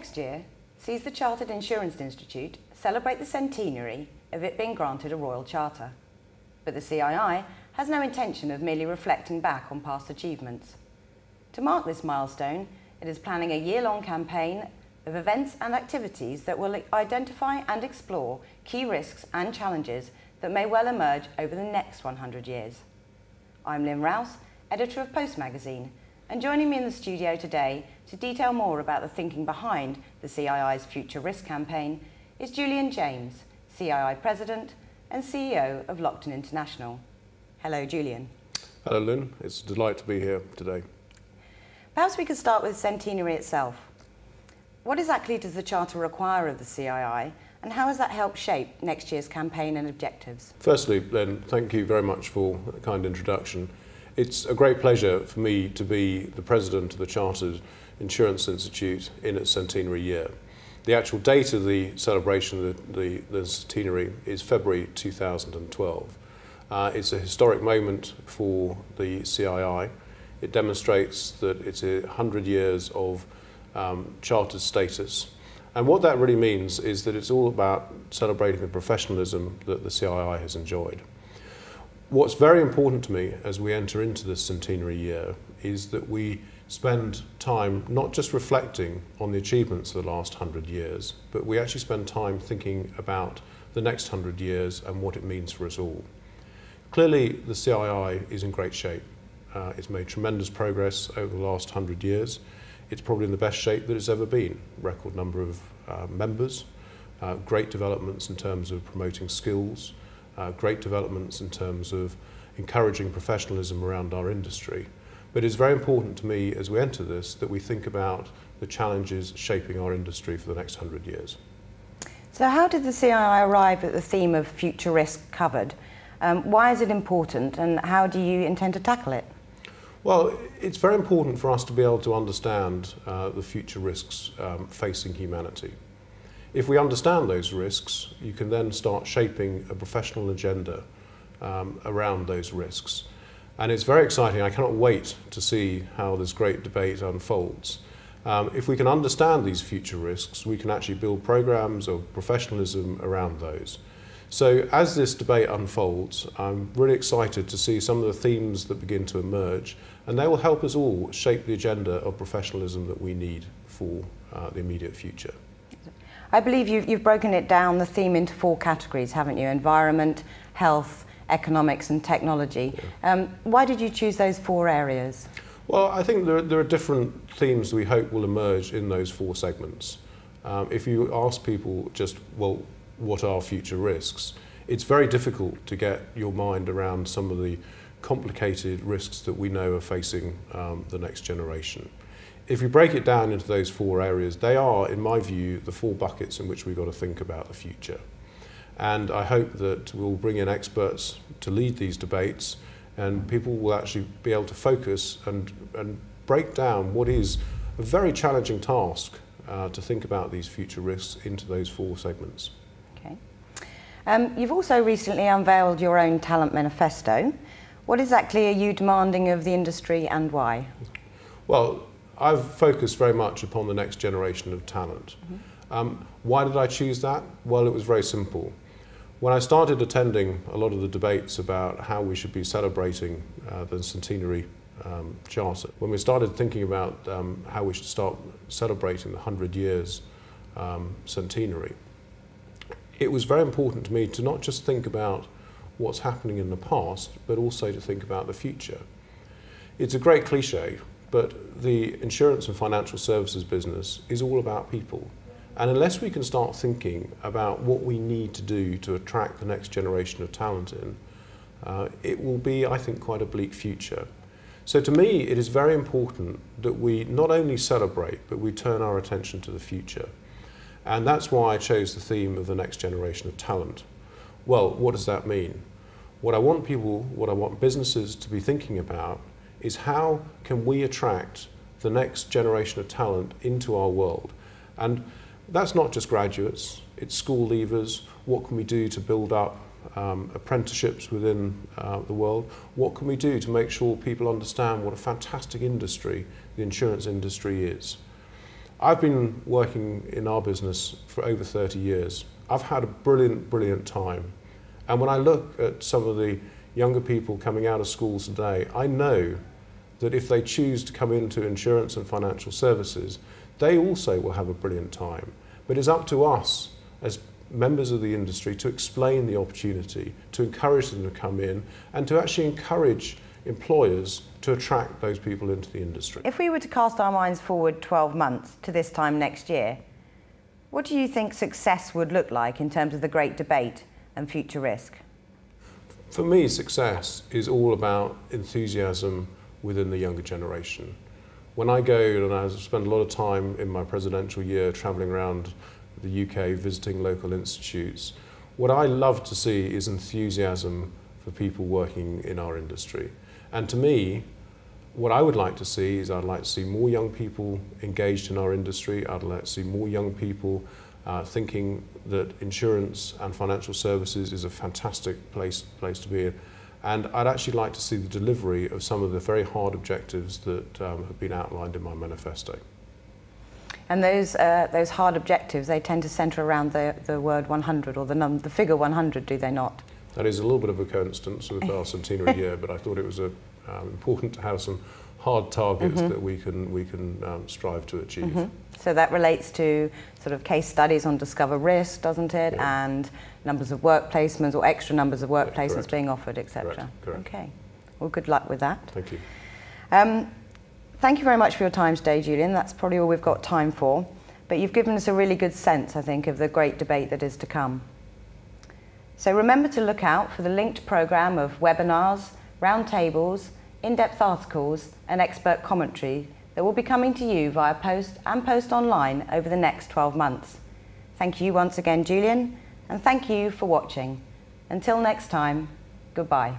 next year sees the Chartered Insurance Institute celebrate the centenary of it being granted a royal charter. But the CII has no intention of merely reflecting back on past achievements. To mark this milestone, it is planning a year-long campaign of events and activities that will identify and explore key risks and challenges that may well emerge over the next 100 years. I'm Lynn Rouse, editor of Post magazine, and joining me in the studio today to detail more about the thinking behind the CII's Future Risk campaign is Julian James, CII President and CEO of Lockton International. Hello, Julian. Hello, Lynn. It's a delight to be here today. Perhaps we could start with the centenary itself. What exactly does the Charter require of the CII, and how has that helped shape next year's campaign and objectives? Firstly, Lynn, thank you very much for a kind introduction. It's a great pleasure for me to be the President of the Chartered Insurance Institute in its centenary year. The actual date of the celebration of the centenary is February 2012. It's a historic moment for the CII. It demonstrates that it's 100 years of chartered status. And what that really means is that it's all about celebrating the professionalism that the CII has enjoyed. What's very important to me as we enter into this centenary year is that we spend time not just reflecting on the achievements of the last 100 years, but we actually spend time thinking about the next 100 years and what it means for us all. Clearly, the CII is in great shape. It's made tremendous progress over the last 100 years. It's probably in the best shape that it's ever been. Record number of members, great developments in terms of promoting skills, great developments in terms of encouraging professionalism around our industry. But it's very important to me as we enter this that we think about the challenges shaping our industry for the next 100 years. So how did the CII arrive at the theme of future risk covered? Why is it important, and how do you intend to tackle it? Well, it's very important for us to be able to understand the future risks facing humanity. If we understand those risks, you can then start shaping a professional agenda around those risks. And it's very exciting. I cannot wait to see how this great debate unfolds. If we can understand these future risks, we can actually build programs of professionalism around those. So as this debate unfolds, I'm really excited to see some of the themes that begin to emerge, and they will help us all shape the agenda of professionalism that we need for the immediate future. I believe you've broken it down, the theme, into 4 categories, haven't you? Environment, health, economics and technology. Yeah. Why did you choose those 4 areas? Well, I think there are different themes we hope will emerge in those 4 segments. If you ask people just, well, what are future risks? It's very difficult to get your mind around some of the complicated risks that we know are facing the next generation. If you break it down into those 4 areas, they are, in my view, the 4 buckets in which we've got to think about the future. And I hope that we'll bring in experts to lead these debates, and people will actually be able to focus and break down what is a very challenging task to think about these future risks into those 4 segments. Okay. You've also recently unveiled your own talent manifesto. What exactly are you demanding of the industry, and why? Well, I've focused very much upon the next generation of talent. Mm-hmm. Why did I choose that? Well, it was very simple. When I started attending a lot of the debates about how we should be celebrating the centenary charter, when we started thinking about how we should start celebrating the 100 years centenary, it was very important to me to not just think about what's happening in the past, but also to think about the future. It's a great cliche, but the insurance and financial services business is all about people. And unless we can start thinking about what we need to do to attract the next generation of talent in, it will be, I think, quite a bleak future. So to me, it is very important that we not only celebrate, but we turn our attention to the future. And that's why I chose the theme of the next generation of talent. Well, what does that mean? What I want businesses to be thinking about is how can we attract the next generation of talent into our world. And that's not just graduates, it's school leavers. What can we do to build up apprenticeships within the world? What can we do to make sure people understand what a fantastic industry the insurance industry is? I've been working in our business for over 30 years. I've had a brilliant time. And when I look at some of the younger people coming out of schools today, I know that if they choose to come into insurance and financial services, they also will have a brilliant time. But it's up to us as members of the industry to explain the opportunity, to encourage them to come in, and to actually encourage employers to attract those people into the industry. If we were to cast our minds forward 12 months to this time next year, what do you think success would look like in terms of the great debate and future risk? For me, success is all about enthusiasm within the younger generation. When I go, and I spend a lot of time in my presidential year travelling around the UK visiting local institutes, what I love to see is enthusiasm for people working in our industry. And to me, what I would like to see is I'd like to see more young people engaged in our industry. I'd like to see more young people thinking that insurance and financial services is a fantastic place to be in. And I'd actually like to see the delivery of some of the very hard objectives that have been outlined in my manifesto. And those hard objectives, they tend to centre around the word 100 or the figure 100, do they not? That is a little bit of a coincidence with our centenary year, but I thought it was important to have some hard targets that we can strive to achieve. So that relates to sort of case studies on discover risk, doesn't it? Yeah. And numbers of work placements or extra numbers of work placements correct. being offered, etc. Correct. Okay. Well, good luck with that. Thank you. Thank you very much for your time today, Julian. That's probably all we've got time for. But you've given us a really good sense, I think, of the great debate that is to come. So remember to look out for the linked programme of webinars, roundtables, in-depth articles and expert commentary that will be coming to you via post and post online over the next 12 months. Thank you once again, Julian, and thank you for watching. Until next time, goodbye.